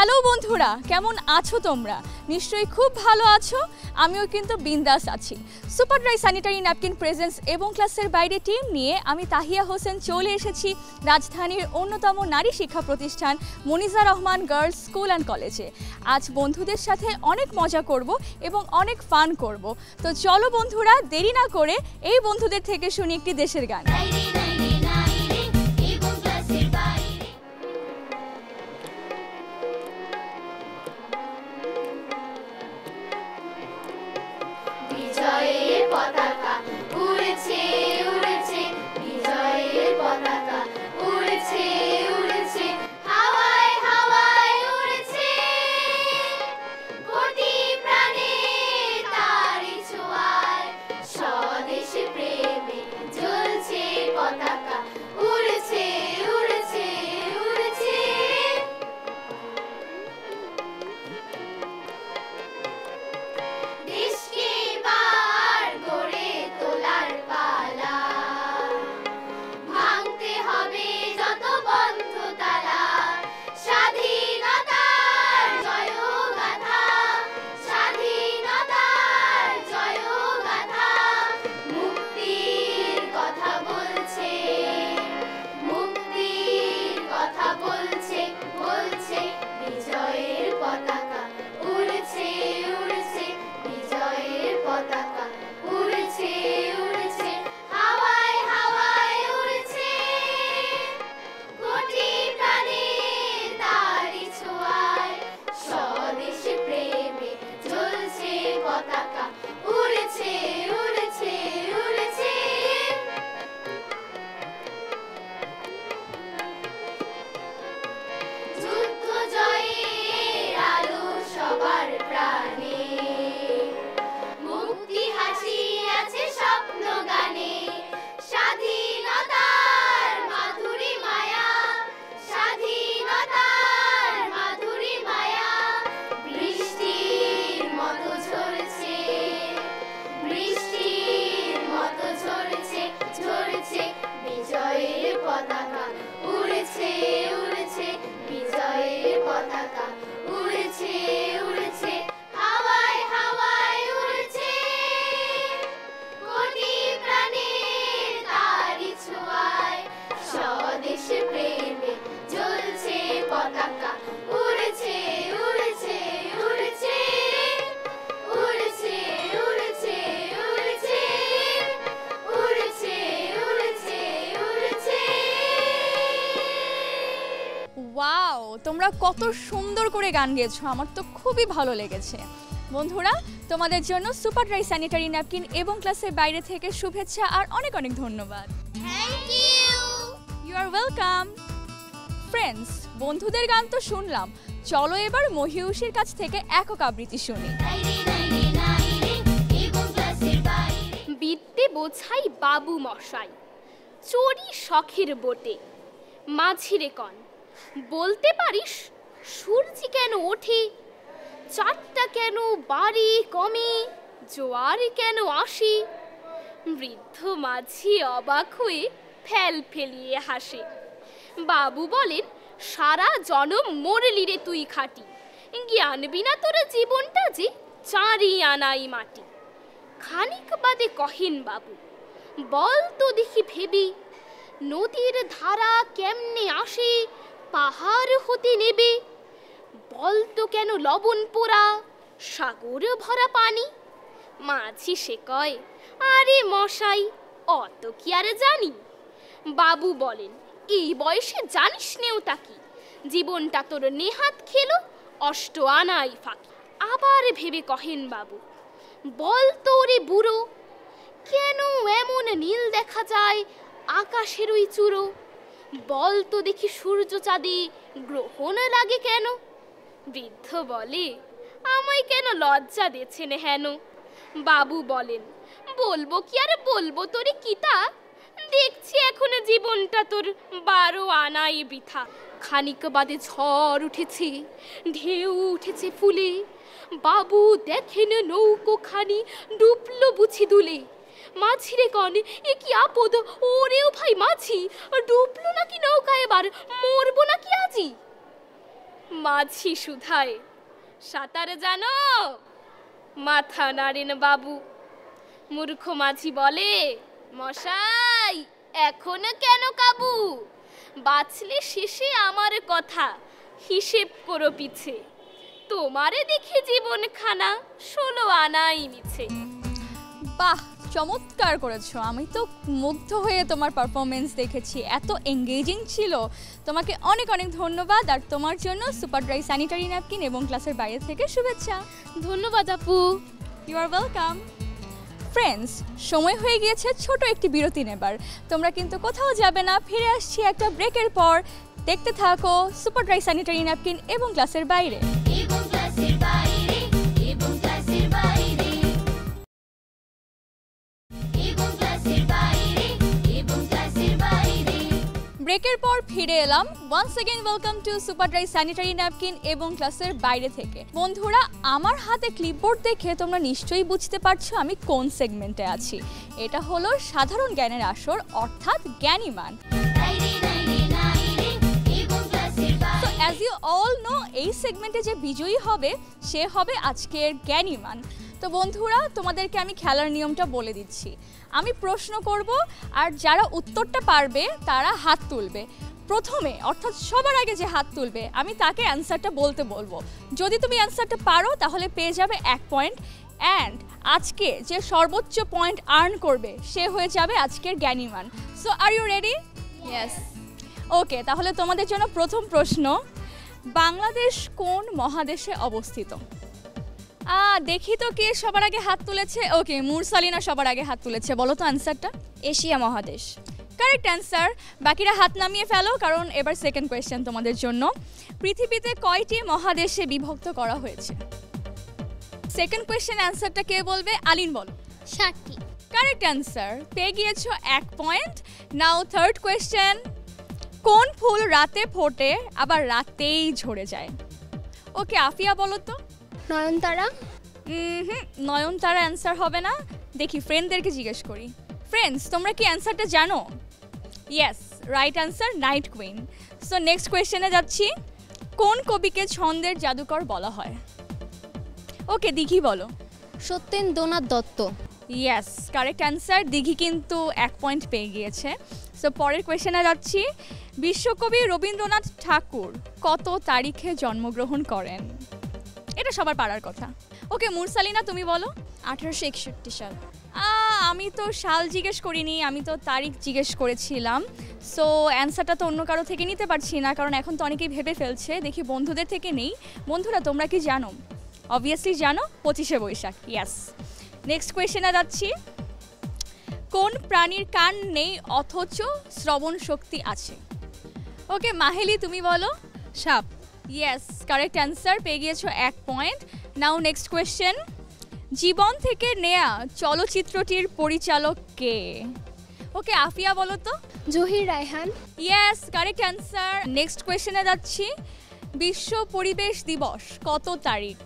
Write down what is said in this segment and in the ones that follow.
Hello বন্ধুরা, কেমন আছো তোমরা? নিশ্চয়ই খুব ভালো আছো। আমিও কিন্তু বিন্দাস আছি। Super dry sanitary napkin presence এবং ক্লাসের বাইরে টিম নিয়ে আমি তাহিয়া হোসেন চলে এসেছি রাজধানীর অন্যতম নারী শিক্ষা প্রতিষ্ঠান Moniza Rahman girls school and কলেজে। আজ বন্ধুদের সাথে অনেক মজা করব এবং অনেক ফান করব। তো চলো বন্ধুরা, দেরি না করে এই বন্ধুদের থেকে শুনি একটি দেশের গান। পতাকা উড়েছে উড়েছে, বিজয়ের পতাকা উড়েছে উড়েছে, হাওয়ায় হাওয়ায় উড়েছে, কোটি প্রাণে তারি ছোঁয়ায়, স্বদেশ প্রেমে জ্বলছে পতাকা উড়েছে উড়েছে উড়েছে। দেশকে গড়ে তোলার পালা, ভাঙতে হবে যত বন্ধ তালা, স্বাধীনতার জয়গাথা, স্বাধীনতার জয়গাথা, মুক্তির কথা বলছে, মুক্তির কথা বলছে, বলছে বিজয়ের পতাকা উড়েছে উড়েছে, বিজয়ের পতাকা উড়েছে উড়েছে, হাওয়ায় হাওয়ায় উড়েছে, কোটি প্রাণে তারি ছোঁয়ায়, স্বদেশ প্রেমে জ্বলছে পতাকা উড়েছে উড়েছে উড়েছে। যুদ্ধ জয়ের আলো সবার প্রাণে, মুক্তি হাসি আছে স্বপ্ন গানে, স্বাধীনতার মাধুরী মায়া, স্বাধীনতার মাধুরী মায়া, বৃষ্টির মতো ঝরেছে, বৃষ্টির মতো ঝরেছে ঝরেছে, বিজয়ের পতাকা উড়েছে উড়েছে, বিজয়ের পতাকা উড়েছে উড়েছে, হাওয়ায় হাওয়ায় উড়েছে, কোটি প্রাণের তারি ছোঁয়ায়, স্বদেশ প্রেমে জ্বলছে পতাকা উড়েছে উড়েছে উড়েছে, উড়েছে উড়েছে উড়েছে, উড়েছে উড়েছে উড়েছে। ওয়াও, তোমরা কত সুন্দর করে গান গেয়েছো, আমার তো খুবই ভালো লেগেছে। বন্ধুরা, তোমাদের জন্য সুপার ড্রাই স্যানিটারি ন্যাপকিন এবং ক্লাসের বাইরে থেকে শুভেচ্ছা আর অনেক অনেক ধন্যবাদ। Thank you. You are welcome. Friends, বন্ধুদের গান তো শুনলাম, চলো এবার মহিউষীর কাছ থেকে একক আবৃত্তি শুনি। বিদ্যে বোঝাই বাবু মশাই, চোরি শখের বটে, মাঝিরে কন বলতে পারিস সূর্যি কেন ওঠে, চারটা কেন বাড়ি কমে, জোয়ার কেন আসে, বৃদ্ধ মাঝি অবাক হয়ে ফেল ফেলিয়ে হাসে। বাবু বলেন, সারা জনম মরলি রে তুই খাটি, জ্ঞান বিনা তোর জীবনটা যে চারি আনাই মাটি। খানিক বাদে কহেন বাবু, বল তো দেখি ভেবি, নদীর ধারা কেমনে আসে, পাহাড় হতে নেবে, বল তো কেন লবণ পোড়া, সাগর ভরা পানি। মাঝি সে কয়, আরে মশাই অত কি আর জানি। বাবু বলেন, এই বয়সে জানিস নেও তাকি, জীবনটা তোর নেহাত খেলো অষ্ট আনাই ফাঁকি। আবার ভেবে কহেন বাবু, বল তো রে বুড়ো, কেন এমন নীল দেখা যায় আকাশের ওই চূড়ো, বল তো দেখি সূর্য চাঁদে গ্রহণ লাগে কেন। বৃদ্ধ বলে, আমায় কেন লজ্জা দিচ্ছেন হেন। বাবু বলেন, বলবো কি আর বলবো তোরে কিতা, দেখছি এখন জীবনটা তোর 12 আনাই বৃথা। খানিক বাদে ঝড় উঠেছে, ঢেউ উঠেছে ফুলে, বাবু দেখেন নৌকো খানি ডুবলো বুঝি দুলে। মাঝিরে কন, এ কি আপদ, ওরেও ভাই মাঝি, ডুবলো নাকি নৌকা এবার, মরবো নাকি আজি। মাঝি সুধায়, সাঁতার জানো? মাথা নাড়েন বাবু। মূর্খ মাঝি বলে, মশাই এখনো কেন কাবু? বাঁচলে শেষে আমার কথা হিসেব করো পিছে, তোমারে দেখে জীবন খানা 16 আনাই মিছে। বাহ, চমৎকার করেছো। আমি তো মুগ্ধ হয়ে তোমার পারফরমেন্স দেখেছি, এত এঙ্গেজিং ছিল। তোমাকে অনেক অনেক ধন্যবাদ, আর তোমার জন্য সুপার ড্রাই স্যানিটারি ন্যাপকিন এবং ক্লাসের বাইরে থেকে শুভেচ্ছা। ধন্যবাদ আপু। You are welcome. ফ্রেন্ডস, সময় হয়ে গিয়েছে ছোট একটি বিরতি নেবার। তোমরা কিন্তু কোথাও যাবে না, ফিরে আসছি একটা ব্রেকের পর। দেখতে থাকো সুপার ড্রাই স্যানিটারি ন্যাপকিন এবং ক্লাসের বাইরে। ব্রেকের পর ফিরে এলাম। Once again welcome to super dry sanitary napkin এবং ক্লাসের বাইরে থেকে। বন্ধুরা, আমার হাতে ক্লিপবোর্ড দেখে তোমরা নিশ্চয়ই বুঝতে পারছো আমি কোন সেগমেন্টে আছি। এটা হলো সাধারণ জ্ঞানের আসর, অর্থাৎ জ্ঞানীমান। তো অ্যাজ ইউ অল নো, এই সেগমেন্টে যে বিজয়ী হবে সে হবে আজকের জ্ঞানীমান। তো বন্ধুরা, তোমাদেরকে আমি খেলার নিয়মটা বলে দিচ্ছি। আমি প্রশ্ন করব, আর যারা উত্তরটা পারবে তারা হাত তুলবে। প্রথমে অর্থাৎ সবার আগে যে হাত তুলবে আমি তাকে অ্যান্সারটা বলতে বলবো। যদি তুমি অ্যান্সারটা পারো তাহলে পেয়ে যাবে 1 পয়েন্ট, অ্যান্ড আজকে যে সর্বোচ্চ পয়েন্ট আর্ন করবে সে হয়ে যাবে আজকের জ্ঞানীমান। So are you ready? Yes. Okay, তাহলে তোমাদের জন্য প্রথম প্রশ্ন, বাংলাদেশ কোন মহাদেশে অবস্থিত? দেখি তো কে সবার আগে হাত তুলেছে। ওকে, মুরসালিনা সবার আগে হাত তুলেছে। বলো তো অ্যান্সারটা। এশিয়া মহাদেশ। Correct answer. বাকিরা হাত নামিয়ে ফেলো, কারণ এবার সেকেন্ড কোয়েশ্চেন তোমাদের জন্য। পৃথিবীতে কয়টি মহাদেশে বিভক্ত করা হয়েছে? সেকেন্ড কোয়েশ্চেন অ্যান্সারটা কে বলবে? আলিন বলো। 7টি। কারেক্ট অ্যান্সার, পেয়ে গিয়েছো 1 পয়েন্ট। নাও থার্ড কোয়েশ্চেন, কোন ফুল রাতে ফোটে আবার রাতেই ঝরে যায়? ওকে, আফিয়া বলো তো। নয়নতারা। নয়নতারা অ্যান্সার হবে না। দেখি ফ্রেন্ডদেরকে জিজ্ঞেস করি। ফ্রেন্ডস, তোমরা কি অ্যান্সারটা জানো? Yes, right answer night queen. So next কোয়েশ্চেনে যাচ্ছি, কোন কবিকে ছন্দের জাদুকর বলা হয়? ওকে, দিঘি বলো। Satyendranath Dutta. Yes, correct answer. Dighi কিন্তু 1 পয়েন্ট পেয়ে গিয়েছে। সো পরের কোয়েশ্চেনে যাচ্ছি, বিশ্বকবি রবীন্দ্রনাথ ঠাকুর কত তারিখে জন্মগ্রহণ করেন? এটা সবার পারার কথা। ওকে, মুরসালিনা তুমি বলো। 1861 সাল। আমি তো সাল জিজ্ঞেস করিনি, আমি তো তারিখ জিজ্ঞেস করেছিলাম। সো অ্যান্সারটা তো অন্য কারো থেকে নিতে পারছি না, কারণ এখন তো অনেকেই ভেবে ফেলছে। দেখি বন্ধুদের থেকে নেই। বন্ধুরা, তোমরা কি জানো? অবভিয়াসলি জানো, 25শে বৈশাখ। ইয়াস। নেক্সট কোয়েশ্চেনে যাচ্ছি, কোন প্রাণীর কান নেই অথচ শ্রবণ শক্তি আছে? ওকে, মাহেলি তুমি বলো। সাপ। ইয়েস, কারেক্ট অ্যান্সার, পেয়ে গিয়েছো 1 point. Now next question, Jibon Theke Neya চলচ্চিত্রটির পরিচালক কে? ওকে, আফিয়া বলো তো। Zahir Raihan. Yes, correct answer. Next কোয়েশ্চেনে যাচ্ছি, বিশ্ব পরিবেশ দিবস কত তারিখ?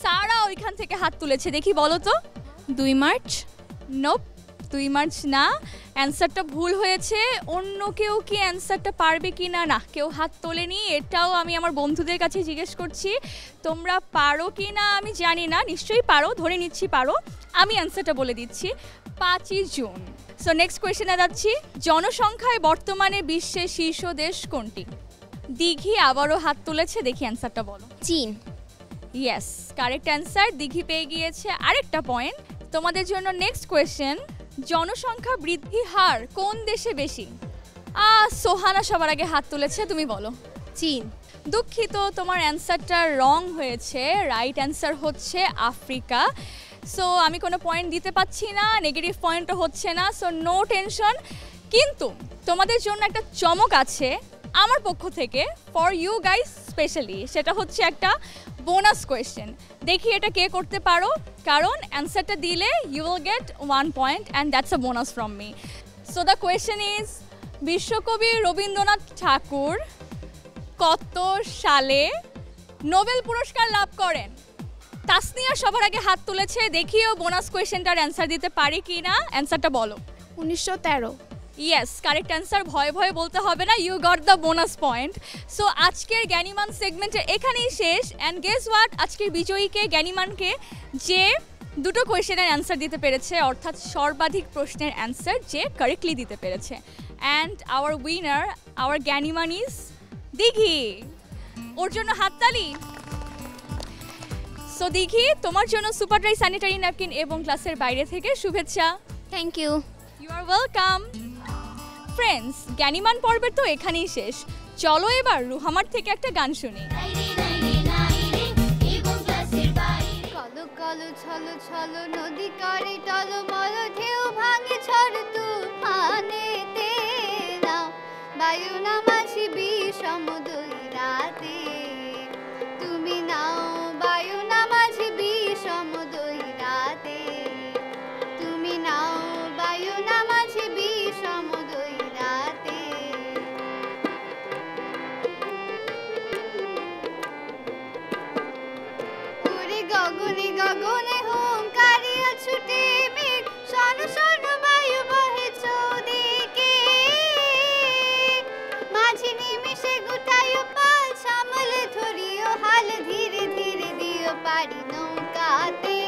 সারা ওইখান থেকে হাত তুলেছে, দেখি বলো তো। 2 মার্চ। নোপ, 2 মার্চ না, অ্যান্সারটা ভুল হয়েছে। অন্য কেউ কি অ্যান্সারটা পারবে কি না? না, কেউ হাত তোলেনি। এটাও আমি আমার বন্ধুদের কাছে জিজ্ঞেস করছি, তোমরা পারো কি না আমি জানি না। নিশ্চয়ই পারো, ধরে নিচ্ছি পারো। আমি অ্যান্সারটা বলে দিচ্ছি, 5ই জুন। সো নেক্সট কোয়েশ্চেনে যাচ্ছি, জনসংখ্যায় বর্তমানে বিশ্বের শীর্ষ দেশ কোনটি? দিঘি আবারও হাত তুলেছে, দেখি অ্যান্সারটা বলো। চীন। Yes, correct answer. দিঘি পেয়ে গিয়েছে আরেকটা পয়েন্ট। তোমাদের জন্য নেক্সট কোয়েশ্চেন, জনসংখ্যা বৃদ্ধি হার কোন দেশে বেশি? সোহানা সবার আগে হাত তুলেছে, তুমি বলো। চীন। দুঃখিত, তোমার অ্যান্সারটা রং হয়েছে। রাইট অ্যান্সার হচ্ছে আফ্রিকা। সো আমি কোনো পয়েন্ট দিতে পাচ্ছি না, নেগেটিভ পয়েন্টও হচ্ছে না। So no tension. কিন্তু তোমাদের জন্য একটা চমক আছে আমার পক্ষ থেকে, ফর ইউ গাইস স্পেশালি। সেটা হচ্ছে একটা বোনাস কোয়েশ্চেন। দেখি এটা কে করতে পারো, কারণ অ্যান্সারটা দিলে you will get 1 point and that's a bonus from me. So the question is, বিশ্বকবি রবীন্দ্রনাথ ঠাকুর কত সালে নোবেল পুরস্কার লাভ করেন? তাসনিয়া সবার আগে হাত তুলেছে, দেখিও বোনাস কোয়েশ্চেনটার অ্যান্সার দিতে পারি কি না। অ্যান্সারটা বলো। 1913। ইয়েস, কারেক্ট অ্যান্সার, ভয়ে ভয়ে বলতে হবে না, you got the bonus point. So আজকের জ্ঞানীমান সেগমেন্টের এখানেই শেষ। অ্যান্ড গেস হোয়াট, আজকের বিজয়ীকে জ্ঞানীমানকে যে দুটো কোয়েশ্চেনের অ্যান্সার দিতে পেরেছে, অর্থাৎ সর্বাধিক প্রশ্নের অ্যান্সার যে কারেক্টলি দিতে পেরেছে। অ্যান্ড আওয়ার উইনার, আওয়ার জ্ঞানীমান ইজ দিঘি। ওর জন্য হাততালি। সো দিঘি, তোমার জন্য সুপার ড্রাই স্যানিটারি ন্যাপকিন এবং ক্লাসের বাইরে থেকে শুভেচ্ছা। Thank you. You are welcome. Friends, জ্ঞানীমান পর্বের তো এখানেই শেষ। চলো এবার রুহামার থেকে একটা গান শুনি। কলো কলো ছলো ছলো নদী করে টলমল ঢেউ ভাঙে ঝড় তুফানেতে নাও বায়ু না মাঝি বিষম দুই রাতে তুমি নাও বায়ু না মাঝি বিষম দুই রাতে তুমি নাও বায়ু না মাঝি বিষম দুই রাতে ওরে গগনে গগনে হুঙ্কারিয়া ছুটে মেঘ শন শন বায়ু বহে চৌদিকে মাঝি নিমিষে গুটাইও পাল সামলে ধরিও হাল ধীরে ধীরে দিও পারি নৌকাতে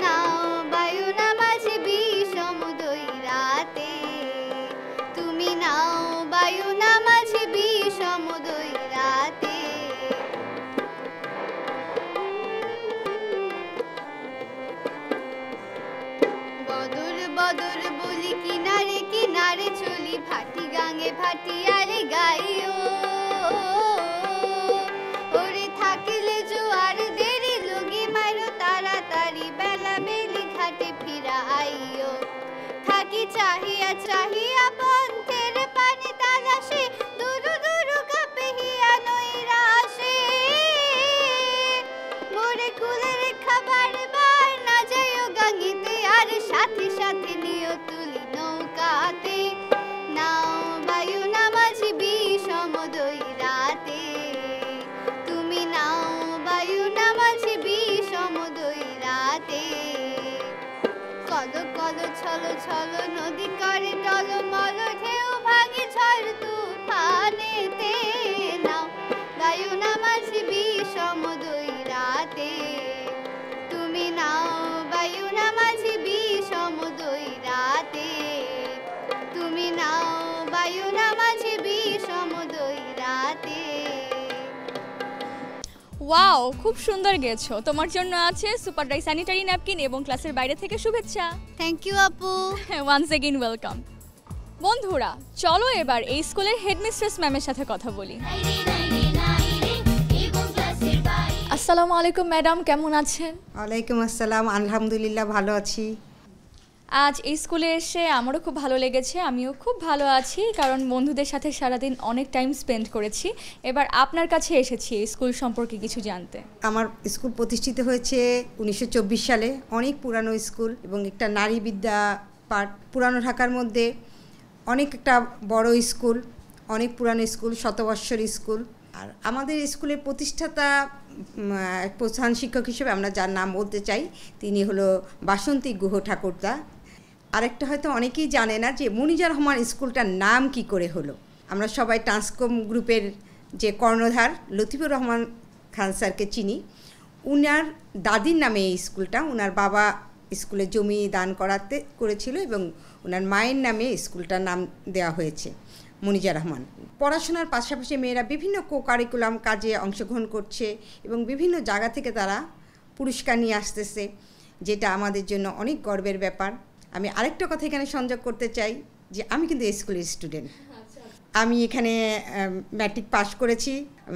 নাও বায়ু না মাঝি বিষম দুই রাতে তুমি নাও বায়ু না মাঝি বিষম দুই রাতে বদর বদর বলি কিনারে কিনারে চলি ভাটি গাঙ্গে ভাটিয়ারে গাইও ওরে থাকিলে জোয়ার দেরি লগি মারো তাড়াতাড়ি বেলা বেলি ঘাটে ফিরা আইও থাকি চাহিয়া চাহিয়া পন্থের পানি তালাশে দুরু দুরু কাপে হিয়া নইরা আসে মোরে কুলের খাবার বার না যাইও গাঙ্গিতে আর সাথে সাথে নিও তুলি নৌকাতে নাও বায়ু না মাঝি বিষম দুই রাতে তুমি নাও বায়ু না মাঝি বিষম দুই রাতে কলো কলো ছলো ছলো নদী করে টলমল ঢেউ ভাঙে ঝড় তুফানেতে নাও বায়ু না মাঝি বিষম দুই রাতে তুমি নাও বায়ু না মাঝি বিষম দুই রাতে তুমি নাও বায়ু না মাঝি বিষম দুই রাতে ওয়াও, খুব সুন্দর গেছো। তোমার জন্য আছে সুপার ড্রাই স্যানিটারি ন্যাপকিন এবং ক্লাসের বাইরে থেকে শুভেচ্ছা। থ্যাংক ইউ আপু ওয়ান্স এগেইন ওয়েলকাম। বন্ধুরা, চলো এবার এই স্কুলের হেডমিস্ট্রেস ম্যামের সাথে কথা বলি। আসসালামু আলাইকুম ম্যাডাম, কেমন আছেন? ওয়ালাইকুম আসসালাম, আলহামদুলিল্লাহ ভালো আছি। আজ এই স্কুলে এসে আমারও খুব ভালো লেগেছে, আমিও খুব ভালো আছি, কারণ বন্ধুদের সাথে সারাদিন অনেক টাইম স্পেন্ড করেছি। এবার আপনার কাছে এসেছি এই স্কুল সম্পর্কে কিছু জানতে। আমার স্কুল প্রতিষ্ঠিত হয়েছে 1924 সালে, অনেক পুরানো স্কুল এবং একটা নারী বিদ্যা পাঠ। পুরানো ঢাকার মধ্যে অনেক একটা বড় স্কুল, অনেক পুরানো স্কুল, শতবর্ষর স্কুল। আর আমাদের স্কুলের প্রতিষ্ঠাতা প্রধান শিক্ষক হিসেবে আমরা যার নাম বলতে চাই তিনি হলো বাসন্তী গুহ ঠাকুরদা। আরেকটা হয়তো অনেকেই জানে না যে মনিজা রহমান স্কুলটার নাম কি করে হলো। আমরা সবাই ট্রান্সকম গ্রুপের যে কর্ণধার লতিফুর রহমান খান স্যারকে চিনি। উনার দাদির নামে এই স্কুলটা, ওনার বাবা স্কুলে জমি দান করেছিল এবং ওনার মায়ের নামে স্কুলটার নাম দেওয়া হয়েছে মনিজা রহমান। পড়াশোনার পাশাপাশি মেয়েরা বিভিন্ন কারিকুলাম কাজে অংশগ্রহণ করছে এবং বিভিন্ন জায়গা থেকে তারা পুরস্কার নিয়ে আসতেছে, যেটা আমাদের জন্য অনেক গর্বের ব্যাপার। আমি আরেকটা কথা এখানে সংযোগ করতে চাই যে আমি কিন্তু এই স্কুলের স্টুডেন্ট। আমি এখানে ম্যাট্রিক পাস করেছি,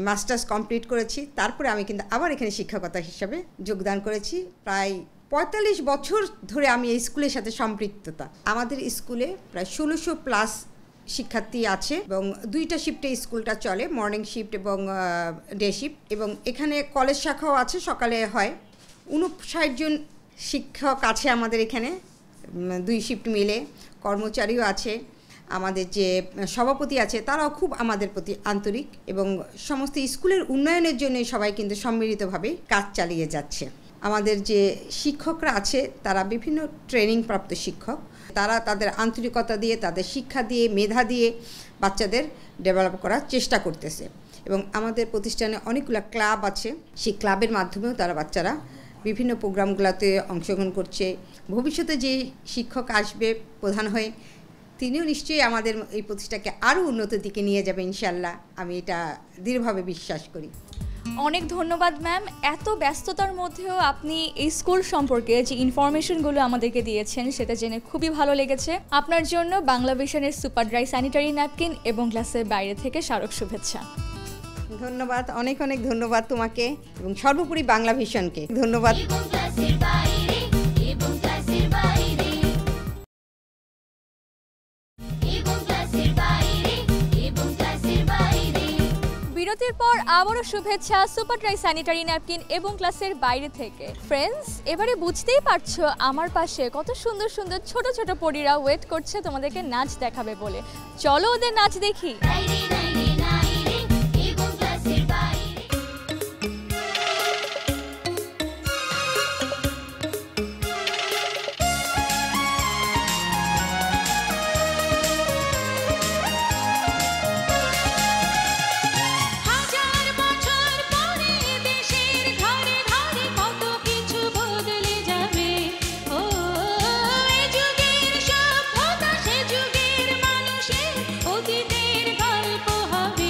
মাস্টার্স কমপ্লিট করেছি, তারপরে আমি কিন্তু আবার এখানে শিক্ষকতা হিসাবে যোগদান করেছি। প্রায় 45 বছর ধরে আমি এই স্কুলের সাথে সম্পৃক্ততা। আমাদের স্কুলে প্রায় 1600+ শিক্ষার্থী আছে এবং 2টা শিফটে স্কুলটা চলে, মর্নিং শিফট এবং ডে শিফট। এবং এখানে কলেজ শাখাও আছে, সকালে হয়। 59 জন শিক্ষক আছে আমাদের এখানে, 2 শিফট মিলে। কর্মচারীও আছে। আমাদের যে সভাপতি আছে তারাও খুব আমাদের প্রতি আন্তরিক এবং সমস্ত স্কুলের উন্নয়নের জন্য সবাই কিন্তু সম্মিলিতভাবে কাজ চালিয়ে যাচ্ছে। আমাদের যে শিক্ষকরা আছে তারা বিভিন্ন ট্রেনিং প্রাপ্ত শিক্ষক। তারা তাদের আন্তরিকতা দিয়ে, তাদের শিক্ষা দিয়ে, মেধা দিয়ে বাচ্চাদের ডেভেলপ করার চেষ্টা করতেছে। এবং আমাদের প্রতিষ্ঠানে অনেকগুলো ক্লাব আছে, সেই ক্লাবের মাধ্যমেও তারা বাচ্চারা বিভিন্ন প্রোগ্রামগুলোতে অংশগ্রহণ করছে। ভবিষ্যতে যে শিক্ষক আসবে প্রধান হয়ে, তিনিও নিশ্চয়ই আমাদের এই প্রতিষ্ঠানকে আরও উন্নত দিকে নিয়ে যাবে ইনশাল্লাহ, আমি এটা দৃঢ়ভাবে বিশ্বাস করি। অনেক ধন্যবাদ ম্যাম, এত ব্যস্ততার মধ্যেও আপনি এই স্কুল সম্পর্কে যে ইনফরমেশনগুলো আমাদেরকে দিয়েছেন সেটা জেনে খুবই ভালো লেগেছে। আপনার জন্য বাংলা ভিশনের সুপার ড্রাই স্যানিটারি ন্যাপকিন এবং ক্লাসের বাইরে থেকে স্মারক শুভেচ্ছা। ধন্যবাদ, অনেক অনেক ধন্যবাদ তোমাকে এবং সর্বোপরি বাংলা ভিশনকে ধন্যবাদ। বিরতির পর আবারও শুভেচ্ছা সুপার ড্রাই স্যানিটারি ন্যাপকিন এবং ক্লাসের বাইরে থেকে। ফ্রেন্ডস, এবারে বুঝতেই পারছো আমার পাশে কত সুন্দর সুন্দর ছোট ছোট পরীরা ওয়েট করছে তোমাদেরকে নাচ দেখাবে বলে। চলো ওদের নাচ দেখি। অতীতের গল্প হবে।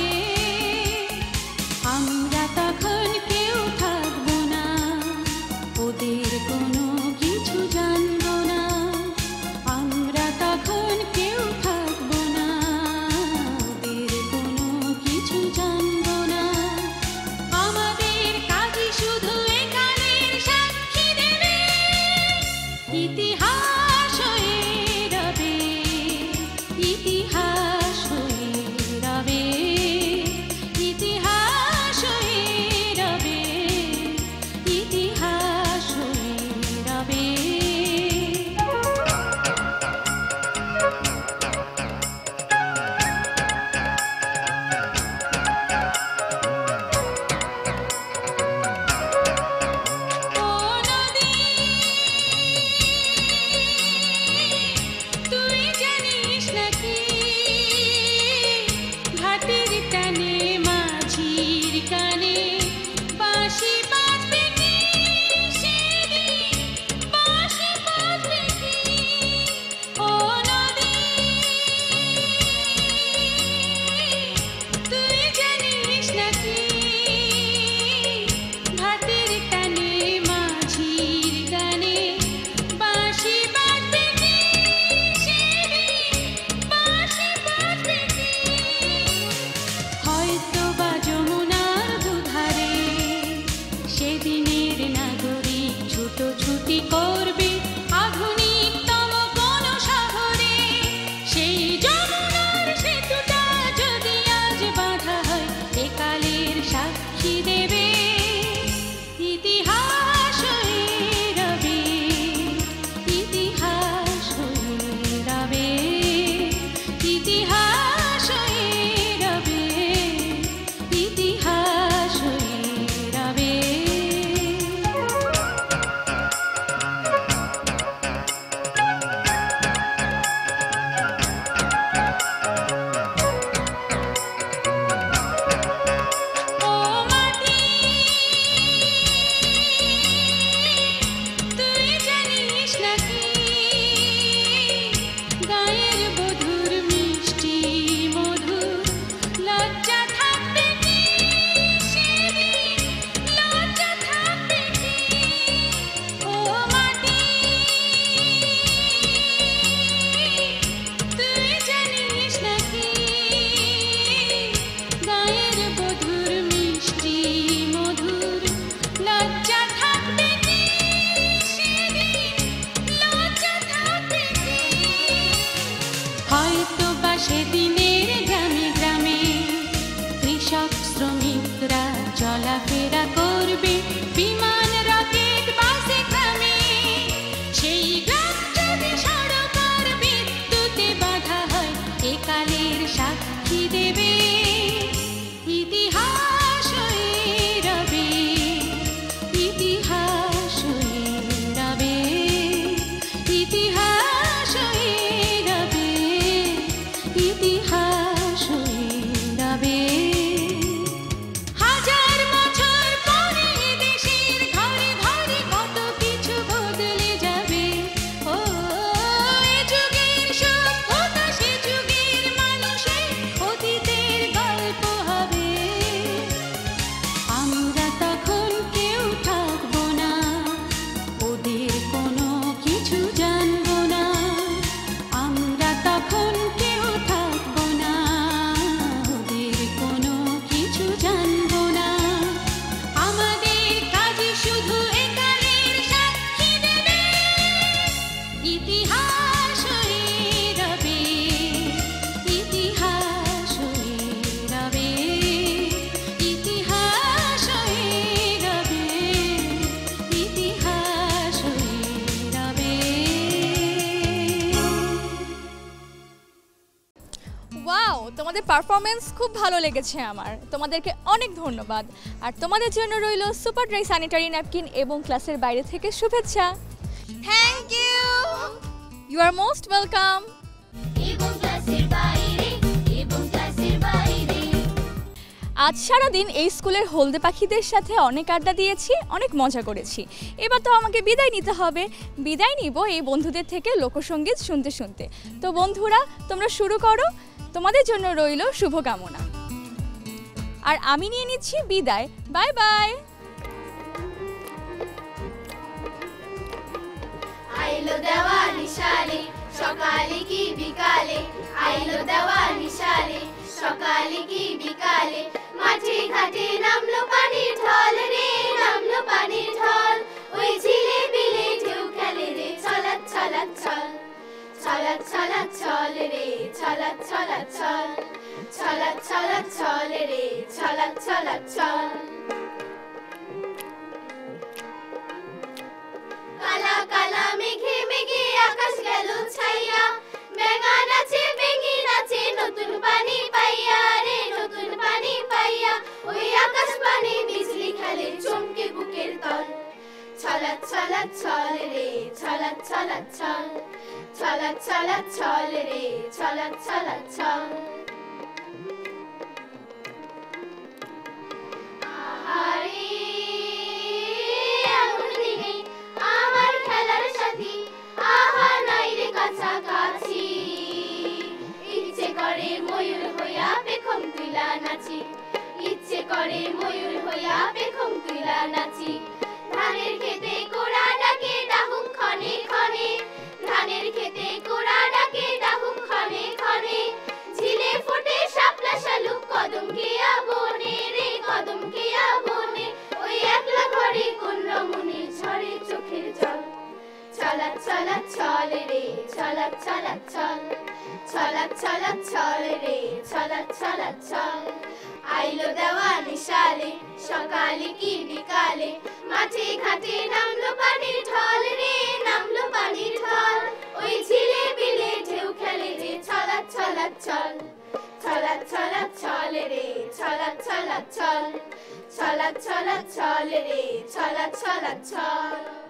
তোমাদের পারফরমেন্স খুব ভালো লেগেছে আমার, তোমাদেরকে অনেক ধন্যবাদ। আর তোমাদের জন্য রইল সুপার ড্রাই স্যানিটারি ন্যাপকিন এবং ক্লাসের বাইরে থেকে শুভেচ্ছা। Thank you, you are most welcome. আজ সারাদিন এই স্কুলের হলদে পাখিদের সাথে অনেক আড্ডা দিয়েছি, অনেক মজা করেছি। এবার তো আমাকে বিদায় নিতে হবে। বিদায় নিব এই বন্ধুদের থেকে লোকসঙ্গীত শুনতে শুনতে। তো বন্ধুরা, তোমরা শুরু করো, তোমাদের জন্য রইল শুভকামনা। আর আমি নিয়ে নিচ্ছি বিদায়, বাই বাই। আইলো দেওয়ালি সালে সকালে কি বিকালে, আইলো দেওয়ালি সালে সকালে কি বিকালে, মাঠে ঘাটে নামলো পানির ঢল রে, নামলো পানির ঢল। ওই ঝিলে বিলে ঢেউ খেলে রে, ছলাৎ ছলাৎ ছল, ছলাৎ ছলাৎ ছল রে, ছলাৎ ছলাৎ ছল, ছলাৎ ছলাৎ ছল রে, ছলাৎ ছলাৎ ছল। কালা কালা মেঘে মেঘে আকাশ গেল ছাইয়া, বেঙা নাচে বেঙি নাচে নতুন পানি পাইয়া রে, নতুন পানি পাইয়া। ওই আকাশ পানি বিজলি খেলে চমকে বুকের তল, ছলাৎ ছলাৎ ছল রে, ছলাৎ ছলাৎ ছল, ছলাৎ ছলাৎ ছল রে, ছলাৎ ছলাৎ ছল। আহারে এমন দিনে আমার খেলার সাথী, আহা নাই রে কাছাকাছি। ইচ্ছে করে ময়ূর হইয়া পেখম তুইলা নাচি, ইচ্ছে করে ময়ূর হইয়া পেখম তুইলা নাচি। ধানের খেতে কোড়া ডাকে ডাহুক ক্ষণে ক্ষণে, ধানের খেতে কোড়া ডাকে ডাহুক ক্ষণে ক্ষণে। ঝিলে ফোটে শাপলা শালুক কদম কেয়া বনে রে, কদম কেয়া বনে। ওই একলা ঘরে কোন রমণী ঝরে চোখের জল, ছলাৎ ছলাৎ ছল রে, ছলাৎ ছলাৎ ছল, ছলাৎ ছলাৎ ছল রে, ছলাৎ ছলাৎ ছল। আইলো দেওয়ালি সালে সকালে কি বিকালে, মাঠে ঘাটে নামলো পানির ঢল রে, নামলো পানির ঢল। ওই ঝিলে বিলে ঢেউ খেলে রে, ছলাৎ ছলাৎ ছল, ছলাৎ ছলাৎ ছল রে, ছলাৎ ছলাৎ ছল, ছলাৎ ছলাৎ ছল রে, ছলাৎ ছলাৎ ছল।